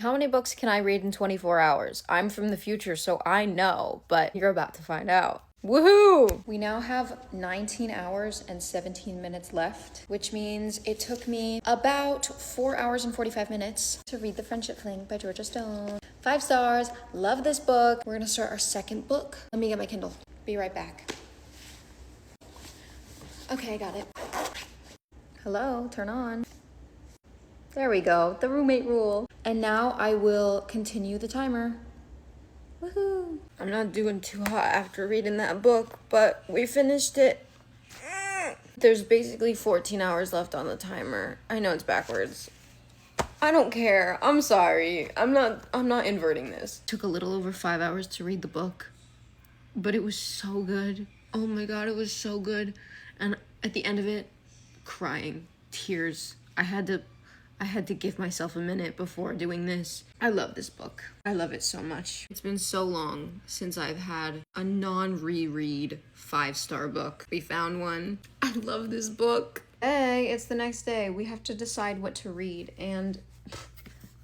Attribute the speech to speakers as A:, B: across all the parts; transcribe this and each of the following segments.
A: How many books can I read in 24 hours? I'm from the future, so I know, but you're about to find out. Woohoo! We now have 19 hours and 17 minutes left, which means it took me about 4 hours and 45 minutes to read The Friendship Fling by Georgia Stone. 5 stars, love this book. We're gonna start our second book. Let me get my Kindle. Be right back. Okay, I got it. Hello, turn on. There we go, the roommate rule. And now I will continue the timer. Woohoo! I'm not doing too hot after reading that book, but we finished it. There's basically 14 hours left on the timer. I know it's backwards. I don't care. I'm sorry. I'm not inverting this. Took a little over 5 hours to read the book, but it was so good. Oh my god, it was so good. And at the end of it, crying, tears. I had to give myself a minute before doing this. I love this book. I love it so much. It's been so long since I've had a non-reread 5-star book. We found one. I love this book. Hey, it's the next day. We have to decide what to read, and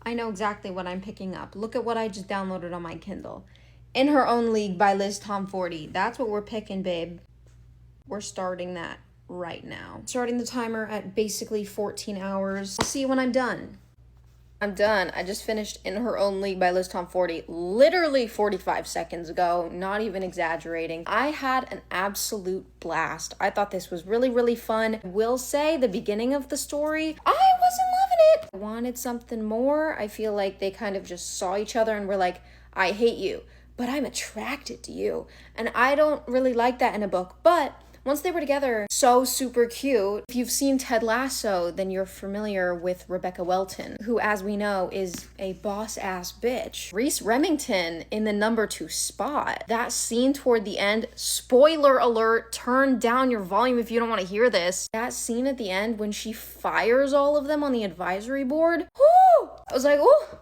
A: I know exactly what I'm picking up. Look at what I just downloaded on my Kindle. In Her Own League by Liz Tom40. That's what we're picking, babe. We're starting that right now. Starting the timer at basically 14 hours. I'll see you when I'm done. I'm done. I just finished In Her Own League by Liz Tom40 literally 45 seconds ago, not even exaggerating. I had an absolute blast. I thought this was really, really fun. I will say the beginning of the story, I wasn't loving it. I wanted something more. I feel like they kind of just saw each other and were like, I hate you, but I'm attracted to you. And I don't really like that in a book, but once they were together, so super cute. If you've seen Ted Lasso, then you're familiar with Rebecca Welton, who, as we know, is a boss-ass bitch. Reese Remington in the number 2 spot. That scene toward the end, spoiler alert, turn down your volume if you don't want to hear this. That scene at the end when she fires all of them on the advisory board, whoo! I was like, oh!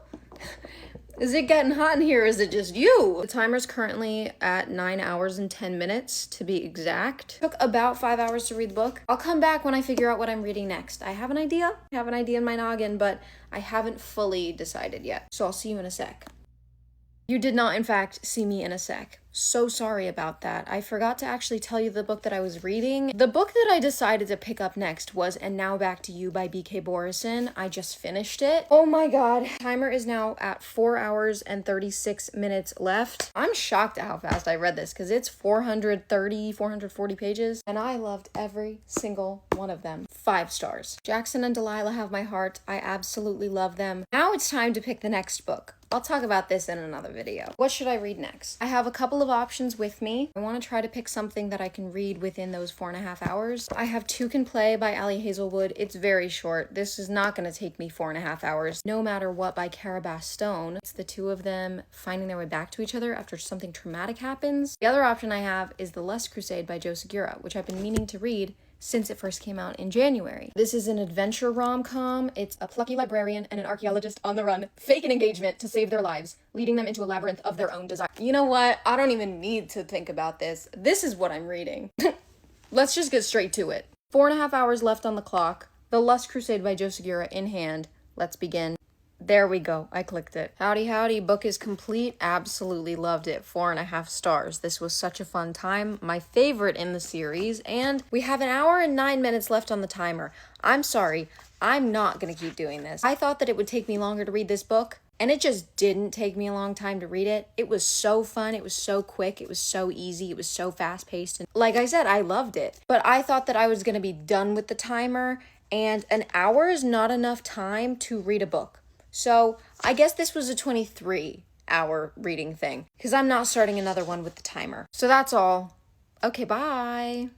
A: Is it getting hot in here? Is it just you? The timer's currently at 9 hours and 10 minutes to be exact. Took about 5 hours to read the book. I'll come back when I figure out what I'm reading next. I have an idea. I have an idea in my noggin, but I haven't fully decided yet. So I'll see you in a sec. You did not, in fact, see me in a sec. So sorry about that. I forgot to actually tell you the book that I was reading. The book that I decided to pick up next was And Now Back to You by B.K. Borison. I just finished it. Oh my god. Timer is now at 4 hours and 36 minutes left. I'm shocked at how fast I read this because it's 440 pages, and I loved every single one of them. 5 stars. Jackson and Delilah have my heart. I absolutely love them. Now it's time to pick the next book. I'll talk about this in another video. What should I read next? I have a couple of options with me. I want to try to pick something that I can read within those 4.5 hours. I have Two Can Play by Ali Hazelwood. It's very short. This is not going to take me 4.5 hours. No Matter What by Cara Bass Stone. It's the two of them finding their way back to each other after something traumatic happens. The other option I have is The Lust Crusade by Joe Segura, which I've been meaning to read since it first came out in January. This is an adventure rom-com. It's a plucky librarian and an archaeologist on the run fake an engagement to save their lives, leading them into a labyrinth of their own desire. You know what? I don't even need to think about this. This is what I'm reading. Let's just get straight to it. 4.5 hours left on the clock. The Lust Crusade by Joe Segura in hand. Let's begin. There we go. I clicked it. Howdy, howdy. Book is complete. Absolutely loved it. 4.5 stars. This was such a fun time. My favorite in the series. And we have 1 hour and 9 minutes left on the timer. I'm sorry. I'm not going to keep doing this. I thought that it would take me longer to read this book, and it just didn't take me a long time to read it. It was so fun. It was so quick. It was so easy. It was so fast-paced. And like I said, I loved it. But I thought that I was going to be done with the timer, and 1 hour is not enough time to read a book. So I guess this was a 23-hour reading thing because I'm not starting another one with the timer. So that's all. Okay, bye.